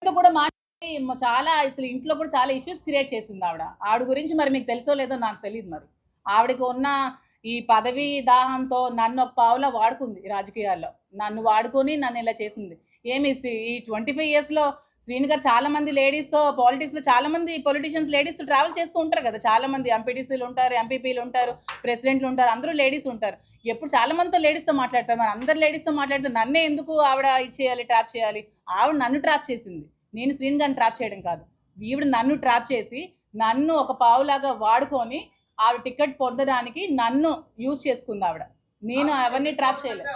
కూడా మాట్లాడి చాలా అసలు ఇంట్లో కూడా చాలా ఇష్యూస్ క్రియేట్ చేసింది ఆవిడ గురించి మరి మీకు తెలుసో లేదో నాకు తెలియదు. మరి ఆవిడకి ఉన్న ఈ పదవి దాహంతో నన్ను ఒక పావులా వాడుకుంది రాజకీయాల్లో. నన్ను వాడుకొని నన్ను ఇలా చేసింది. ఏమి ఈ 25 ఇయర్స్లో శ్రీని గారు చాలా మంది లేడీస్తో పాలిటిక్స్లో చాలా మంది పొలిటీషియన్స్ లేడీస్తో ట్రావెల్ చేస్తూ ఉంటారు కదా. చాలా మంది ఎంపీటీసీలు ఉంటారు, ఎంపీపీలు ఉంటారు, ప్రెసిడెంట్లు ఉంటారు, అందరూ లేడీస్ ఉంటారు. ఎప్పుడు చాలా మందితో లేడీస్తో మాట్లాడతారు. మరి అందరు లేడీస్తో మాట్లాడితే నన్నే ఎందుకు ఆవిడ ఇచ్చేయాలి, ట్రాప్ చేయాలి? ఆవిడ నన్ను ట్రాప్ చేసింది. నేను శ్రీని గారిని ట్రాప్ చేయడం కాదు. ఈవిడ నన్ను ట్రాప్ చేసి నన్ను ఒక పావులాగా వాడుకొని ఆవిడ టికెట్ పొందడానికి నన్ను యూజ్ చేసుకుంది ఆవిడ. నేను ఎవరిని ట్రాప్ చేయలేదు.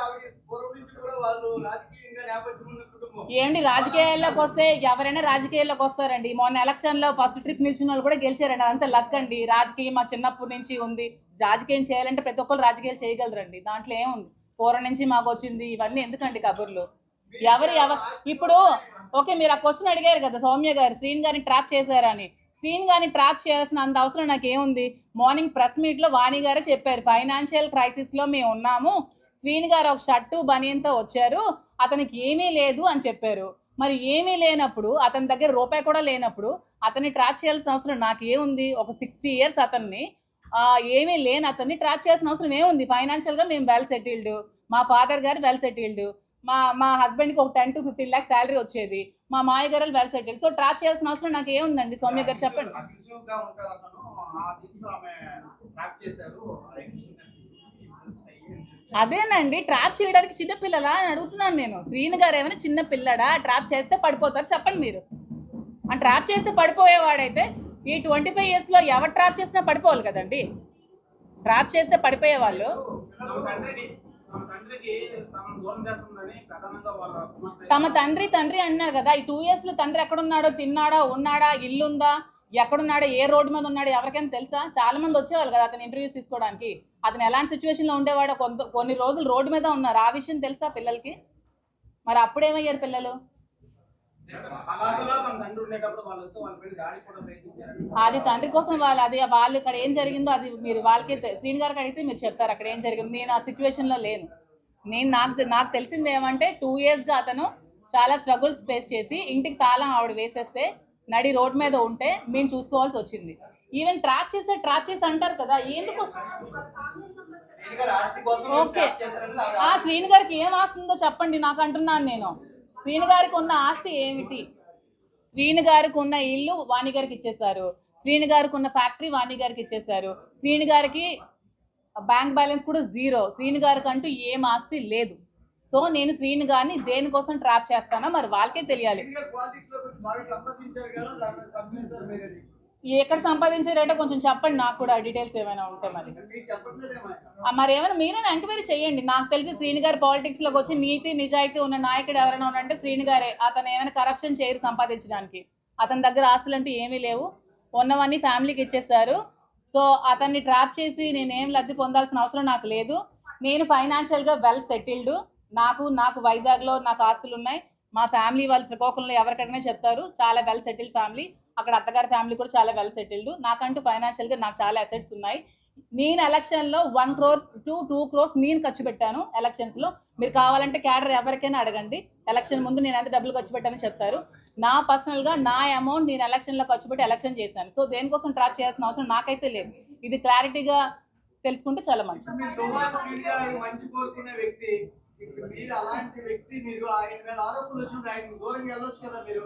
ఏమండి, రాజకీయాల్లోకి వస్తే ఎవరైనా రాజకీయాల్లోకి వస్తారండి. మొన్న ఎలక్షన్లో ఫస్ట్ ట్రిప్ నిలిచిన వాళ్ళు కూడా గెలిచారండి. అదంతా లక్ అండి. రాజకీయం మా చిన్నప్పటి నుంచి ఉంది. రాజకీయం చేయాలంటే ప్రతి ఒక్కరు రాజకీయాలు చేయగలరండి. దాంట్లో ఏముంది? పూర్వం నుంచి మాకు వచ్చింది. ఇవన్నీ ఎందుకండి కబుర్లు? ఇప్పుడు ఓకే, మీరు ఆ క్వశ్చన్ అడిగారు కదా సౌమ్య గారు, శ్రీని గారిని ట్రాప్ చేశారని. శ్రీని గారిని ట్రాప్ చేయాల్సిన అంత అవసరం నాకేముంది? మార్నింగ్ ప్రెస్ మీట్లో వాణి గారే చెప్పారు, ఫైనాన్షియల్ క్రైసిస్లో మేము ఉన్నాము, శ్రీని గారు ఒక షర్టు బనియన్తో వచ్చారు, అతనికి ఏమీ లేదు అని చెప్పారు. మరి ఏమీ లేనప్పుడు, అతని దగ్గర రూపాయి కూడా లేనప్పుడు అతన్ని ట్రాప్ చేయాల్సిన అవసరం నాకేముంది? ఒక 60 ఇయర్స్ అతన్ని, ఏమీ లేని అతన్ని ట్రాప్ చేయాల్సిన అవసరం ఏముంది? ఫైనాన్షియల్గా మేము వెల్ సెటిల్డ్, మా ఫాదర్ గారు వెల్ సెటిల్డ్, మా హస్బెండ్కి ఒక 10 to 15 lakhs శాలరీ వచ్చేది, మా మాయ గారు వెల్ సెటిల్డ్. సో ట్రాప్ చేయాల్సిన అవసరం నాకు ఏముందండి? సౌమ్య గారు చెప్పండి. అదేనండి, ట్రాప్ చేయడానికి చిన్నపిల్లలా అని అడుగుతున్నాను నేను. శ్రీని గారు ఏమైనా చిన్న పిల్లడా? ట్రాప్ చేస్తే పడిపోతారు? చెప్పండి మీరు. ఆ ట్రాప్ చేస్తే పడిపోయేవాడైతే ఈ 25 yearsలో ఎవరు ట్రాప్ చేసినా పడిపోవాలి కదండి. ట్రాప్ చేస్తే పడిపోయే వాళ్ళు. తమ తండ్రి అన్నారు కదా. ఈ 2 yearsలో తండ్రి ఎక్కడున్నాడో, తిన్నాడా, ఉన్నాడా, ఇల్లుందా, ఎక్కడున్నాడో, ఏ రోడ్డు మీద ఉన్నాడో ఎవరికైనా తెలుసా? చాలా మంది వచ్చేవాళ్ళు కదా అతను ఇంటర్వ్యూస్ తీసుకోవడానికి. అతను ఎలాంటి సిచ్యువేషన్లో ఉండేవాడో, కొన్ని రోజులు రోడ్డు మీద ఉన్నారు. ఆ విషయం తెలుసా పిల్లలకి? మరి అప్పుడేమయ్యారు పిల్లలు? అది తండ్రి కోసం వాళ్ళు ఇక్కడ ఏం జరిగిందో అది మీరు వాళ్ళకి శ్రీని గారికి అడిగితే మీరు చెప్తారు అక్కడ ఏం జరిగింది. నేను ఆ సిచ్యువేషన్లో లేను. నాకు తెలిసింది ఏమంటే 2 yearsగా అతను చాలా స్ట్రగుల్స్ ఫేస్ చేసి ఇంటికి తాళం ఆవిడ వేసేస్తే నడి రోడ్ మీద ఉంటే మేము చూసుకోవాల్సి వచ్చింది. ఈవెన్ ట్రాప్ చేసి అంటారు కదా, ఎందుకు? ఓకే, ఆ శ్రీని గారికి ఏం ఆస్తుందో చెప్పండి నాకు అంటున్నాను నేను. శ్రీని గారికి ఉన్న ఆస్తి ఏమిటి? శ్రీని గారికి ఉన్న ఇల్లు వాణి గారికి ఇచ్చేశారు, శ్రీని గారికి ఉన్న ఫ్యాక్టరీ వాణి గారికి ఇచ్చేశారు, శ్రీని గారికి బ్యాంక్ బ్యాలెన్స్ కూడా 0. శ్రీని గారికి అంటూ ఏం ఆస్తి లేదు. సో నేను శ్రీని గారిని దేనికోసం ట్రాప్ చేస్తానో మరి వాళ్ళకే తెలియాలి. ఎక్కడ సంపాదించారంటే కొంచెం చెప్పండి నాకు కూడా, డీటెయిల్స్ ఏమైనా ఉంటే. మరి ఏమైనా మీరైనా ఎంక్వైరీ చేయండి. నాకు తెలిసి శ్రీని గారి పాలిటిక్స్లోకి వచ్చి నీతి నిజాయితీ ఉన్న నాయకుడు ఎవరైనా ఉన్నారంటే శ్రీని గారే. అతను ఏమైనా కరప్షన్ చేయరు సంపాదించడానికి. అతని దగ్గర ఆస్తులు అంటూ ఏమీ లేవు, ఉన్నవన్నీ ఫ్యామిలీకి ఇచ్చేస్తారు. సో అతన్ని ట్రాప్ చేసి నేనేం లబ్ధి పొందాల్సిన అవసరం నాకు లేదు. నేను ఫైనాన్షియల్గా వెల్ సెటిల్డ్. నాకు వైజాగ్లో నాకు ఆస్తులు ఉన్నాయి. మా ఫ్యామిలీ వాళ్ళు శ్రీకాకుళంలో ఎవరికైనా చెప్తారు, చాలా వెల్ సెటిల్డ్ ఫ్యామిలీ. అక్కడ అత్తగారి ఫ్యామిలీ కూడా చాలా వెల్ సెటిల్డ్. నాకంటూ ఫైనాన్షియల్గా నాకు చాలా అసెట్స్ ఉన్నాయి. నేను ఎలక్షన్లో 1 crore to 2 crores నేను ఖర్చు పెట్టాను ఎలక్షన్స్లో. మీరు కావాలంటే క్యాడర్ ఎవరికైనా అడగండి. ఎలక్షన్ ముందు నేను ఎంత డబ్బులు ఖర్చు పెట్టానని చెప్తారు. నా పర్సనల్గా నా అమౌంట్ నేను ఎలక్షన్లో ఖర్చు పెట్టి ఎలక్షన్ చేశాను. సో దేనికోసం ట్రాప్ చేయాల్సిన అవసరం నాకైతే లేదు. ఇది క్లారిటీగా తెలుసుకుంటే చాలా మంచిది.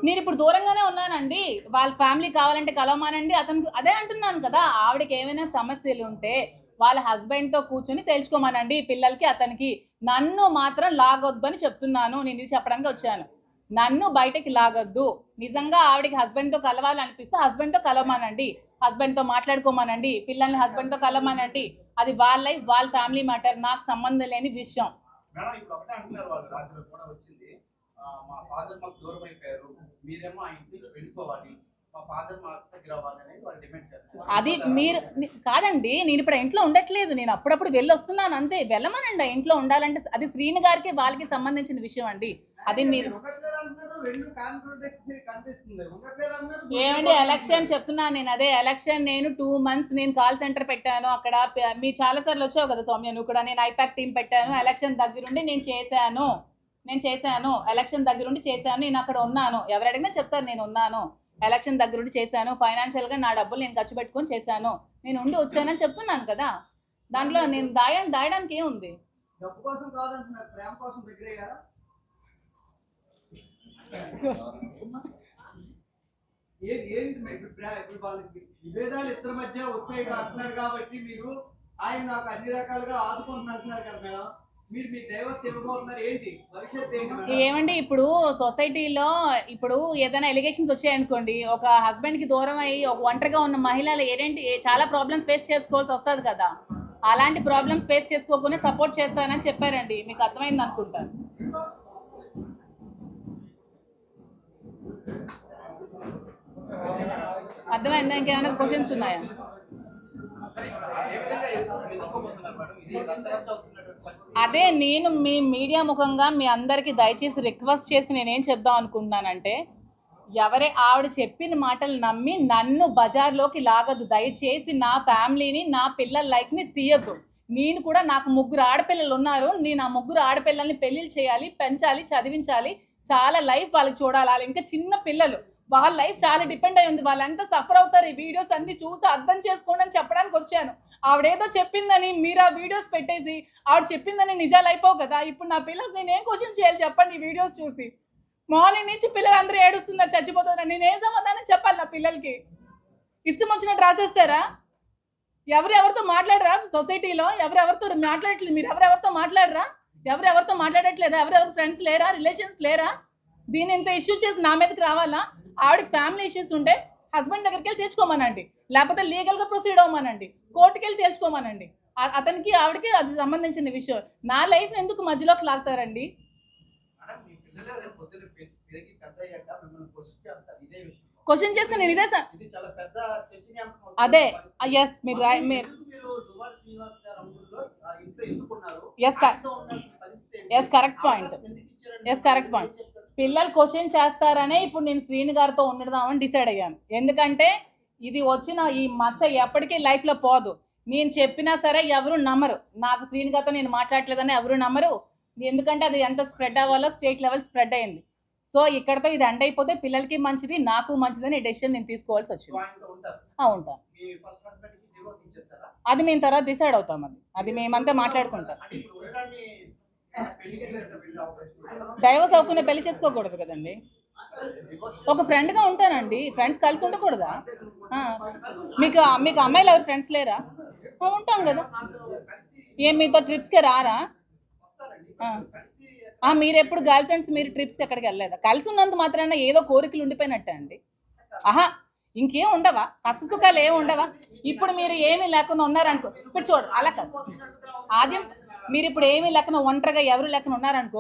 నేను ఇప్పుడు దూరంగానే ఉన్నానండి. వాళ్ళ ఫ్యామిలీ కావాలంటే కలవమానండి. అతనికి అదే అంటున్నాను కదా, ఆవిడకి ఏమైనా సమస్యలు ఉంటే వాళ్ళ హస్బెండ్తో కూర్చొని తెలుసుకోమనండి పిల్లలకి అతనికి. నన్ను మాత్రం లాగొద్దు అని చెప్తున్నాను. నేను ఇది చెప్పడానికి వచ్చాను. నన్ను బయటకి లాగొద్దు. నిజంగా ఆవిడకి హస్బెండ్తో కలవాలనిపిస్తే హస్బెండ్తో కలవమానండి, హస్బెండ్తో మాట్లాడుకోమనండి, పిల్లల్ని హస్బెండ్తో కలవమానండి. అది వాళ్ళ లైఫ్, వాళ్ళ ఫ్యామిలీ మ్యాటర్, నాకు సంబంధం లేని విషయం. మేడం ఇప్పుడు ఒకటే అంటున్నారు వాళ్ళు, రాత్రి కూడా వచ్చింది, మా ఫాదర్ మాకు దూరం అయిపోయారు, మీరేమో ఆ ఇంటి నుంచి వెళ్ళిపోవాలి, మా ఫాదర్ మా దగ్గర అవ్వాలి అనేది వాళ్ళు డిమాండ్ చేస్తారు. అది మీరు కాదండి, నేను ఇప్పుడు ఇంట్లో ఉండట్లేదు, నేను అప్పుడప్పుడు వెళ్ళి వస్తున్నాను అంతే. వెళ్ళమనండి, ఇంట్లో ఉండాలంటే అది శ్రీని గారికి వాళ్ళకి సంబంధించిన విషయం అండి. అది మీరు ఏమండి ఎలక్షన్ చెప్తున్నాను నేను. అదే ఎలక్షన్ నేను 2 months నేను కాల్ సెంటర్ పెట్టాను అక్కడ. మీ చాలా సార్లు వచ్చావు కదా సౌమ్య, నువ్వు కూడా. నేను ఐపాక్ టీం పెట్టాను, ఎలక్షన్ దగ్గరుండి నేను చేశాను. నేను చేశాను, ఎలక్షన్ దగ్గరుండి చేశాను, నేను అక్కడ ఉన్నాను, ఎవరు అడిగినా చెప్తారు నేను ఉన్నాను, ఎలక్షన్ దగ్గరుండి చేశాను, ఫైనాన్షియల్గా నా డబ్బులు నేను ఖర్చు పెట్టుకొని చేశాను, నేను ఉండి వచ్చానని చెప్తున్నాను కదా. దాంట్లో నేను దాయడానికి ఏముంది? డబ్బు కోసం కాదంటున్నారు, ప్రేమ కోసం దగ్గర అయ్యారా? ఏంటి ఇప్పుడు వాళ్ళకి విభేదాలు ఇద్దరి మధ్య వచ్చాయి అంటున్నారు కాబట్టి మీరు ఆయన నాకు అన్ని రకాలుగా ఆదుకుంటున్నారు అంటున్నారు కదా మేడం, మీరు మీ డైవర్స్ ఇవ్వబోతున్నారు ఏంటి భవిష్యత్తు ఏంటి మేడం? ఏమండి ఇప్పుడు సొసైటీలో ఇప్పుడు ఏదైనా ఎలిగేషన్స్ వచ్చాయనుకోండి, ఒక హస్బెండ్కి దూరం అయ్యి ఒక ఒంటరిగా ఉన్న మహిళలు చాలా ప్రాబ్లమ్స్ ఫేస్ చేసుకోవాల్సి వస్తుంది కదా. అలాంటి ప్రాబ్లమ్స్ ఫేస్ చేసుకోకుండా సపోర్ట్ చేస్తానని చెప్పారండి, మీకు అర్థమైంది అనుకుంటాను. అర్థమైందా? ఇంకేమైనా క్వశ్చన్స్ ఉన్నాయా? అదే నేను మీ మీడియా ముఖంగా మీ అందరికీ దయచేసి రిక్వెస్ట్ చేసి నేనేం చెప్దాం అనుకుంటున్నానంటే, ఆవిడ చెప్పిన మాటలు నమ్మి నన్ను బజార్లోకి లాగద్దు దయచేసి. నా ఫ్యామిలీని, నా పిల్లల లైఫ్ని తీయద్దు. నేను కూడా, నాకు 3 ఆడపిల్లలు ఉన్నారు, నేను ఆ 3 ఆడపిల్లల్ని పెళ్ళిళ్ళు చేయాలి, పెంచాలి, చదివించాలి, చాలా లైఫ్ వాళ్ళకి చూడాలి. వాళ్ళు ఇంకా చిన్న పిల్లలు, వాళ్ళ లైఫ్ చాలా డిపెండ్ అయి ఉంది, వాళ్ళంతా సఫర్ అవుతారు. ఈ వీడియోస్ అన్ని చూసి అర్థం చేసుకోండి అని చెప్పడానికి వచ్చాను. ఆవిడేదో చెప్పిందని మీరు ఆ వీడియోస్ పెట్టేసి ఆవిడ చెప్పిందని నిజాలు అయిపోవు కదా. ఇప్పుడు నా పిల్లలు నేనేం క్వశ్చన్ చేయాలి చెప్పండి? ఈ వీడియోస్ చూసి మార్నింగ్ నుంచి పిల్లలందరూ ఏడుస్తున్నారు, చచ్చిపోతున్నారు, నేనేం సమాధానం చెప్పాలి నా పిల్లలకి? ఇష్టం వచ్చినట్టు రాసేస్తారా? ఎవరెవరితో మాట్లాడరా సొసైటీలో? ఎవరెవరితో మాట్లాడట్లేదు? మీరు ఎవరెవరితో మాట్లాడరా? ఎవరెవరితో మాట్లాడట్లేదా? ఎవరెవరు ఫ్రెండ్స్ లేరా? రిలేషన్స్ లేరా? దీని ఇంత ఇష్యూ చేసి నా మీదకి రావాలా? ఆవిడకి ఫ్యామిలీ ఇష్యూస్ ఉంటే హస్బెండ్ దగ్గరికి వెళ్ళి తెచ్చుకోమనండి, లేకపోతే లీగల్గా ప్రొసీడ్ అవ్వమనండి, కోర్టుకి వెళ్ళి తేల్చుకోమనండి. అతనికి ఆవిడకి అది సంబంధించిన విషయం. నా లైఫ్ని ఎందుకు మధ్యలోకి లాగుతారండి? క్వశ్చన్ చేస్తే నేను ఇదే అదే ఎస్ మీరు yes correct point, yes correct point. పిల్లలు క్వశ్చన్ చేస్తారనే ఇప్పుడు నేను శ్రీని గారితో ఉండదామని డిసైడ్ అయ్యాను. ఎందుకంటే ఇది వచ్చిన ఈ మచ్చ ఎప్పటికీ లైఫ్లో పోదు. నేను చెప్పినా సరే ఎవరు నమ్మరు, నాకు శ్రీని గారితో నేను మాట్లాడలేదని ఎవరు నమ్మరు. ఎందుకంటే అది ఎంత స్ప్రెడ్ అవ్వాలో స్టేట్ లెవెల్ స్ప్రెడ్ అయింది. సో ఇక్కడతో ఇది ఎండ్ అయిపోతే పిల్లలకి మంచిది, నాకు మంచిదని డెసిషన్ నేను తీసుకోవాల్సి వచ్చింది. ఉంటాను, అది మేము తర్వాత డిసైడ్ అవుతాం. అది మేమంతా మాట్లాడుకుంటాం. డైవర్స్ అవ్వకుండా పెళ్లి చేసుకోకూడదు కదండి. ఒక ఫ్రెండ్గా ఉంటానండి, ఫ్రెండ్స్ కలిసి ఉండకూడదా? మీకు అమ్మాయిలు ఎవరు ఫ్రెండ్స్ లేరా? ఉంటాం కదా. ఏం మీతో ట్రిప్స్కి రారా? మీరు ఎప్పుడు గర్ల్ ఫ్రెండ్స్ మీరు ట్రిప్స్కి ఎక్కడికి వెళ్ళలేదా? కలిసి ఉన్నంత మాత్రాన ఏదో కోరికలు ఉండిపోయినట్టే అండి. ఇంకేం ఉండవా? కష్ట సుఖాలు ఏమి ఉండవా? ఇప్పుడు మీరు ఏమీ లేకుండా ఉన్నారనుకో, ఇప్పుడు చూడు అలా కాదు, ఆద్యం మీరు ఇప్పుడు ఏమీ లేకుండా ఒంటరిగా ఎవరు లేకుండా ఉన్నారనుకో,